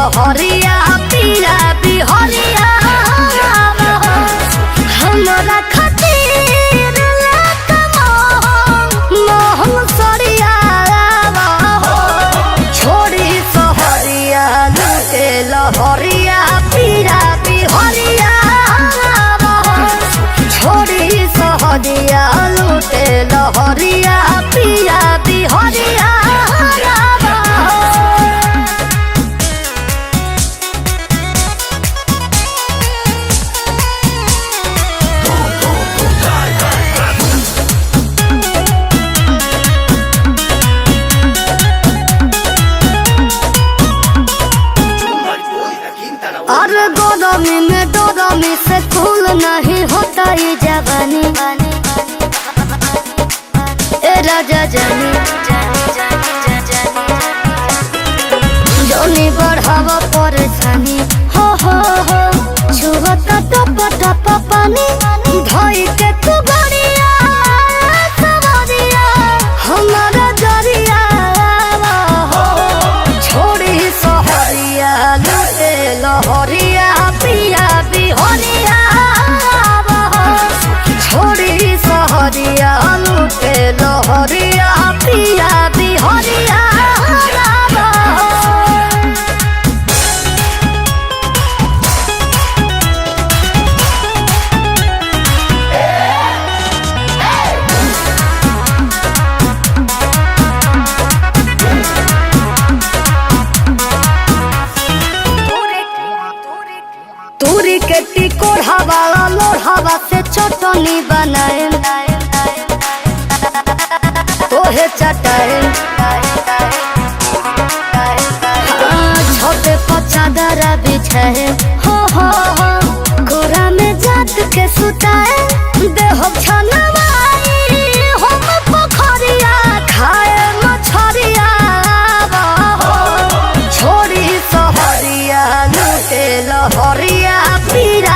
लहरिया पिया बिहरिया हमरा खातिर मोहन सरिया छोड़ी सहरिया लूटे लहरिया पिया बिहरिया छोड़ी सहरिया लूटे लहरिया पिया बिहरिया और गोदामी में डोदामी से फूल नहीं होता ये जवानी ए राजा जानी जोनी बढ़ावा परेशानी हो छुवता टप टप पानी धोई के तू बढ़िया सवरिया हमारा जरिया छोड़ी सहरिया लूटे लहरिया पिया बिहरिया छोड़ी सहरिया लूटे लहरिया पिया बिहरिया तूरी के टिकोड़ा वाला लोढ़ावा से चटनी बनाए तोहे चटाए छोटे पचादरा बिछाए हो कोरा में जात के सुताए देह छनवाई हम पोखरिया खाए मछरिया छोड़ी सहरिया लूटे लहरिया पिया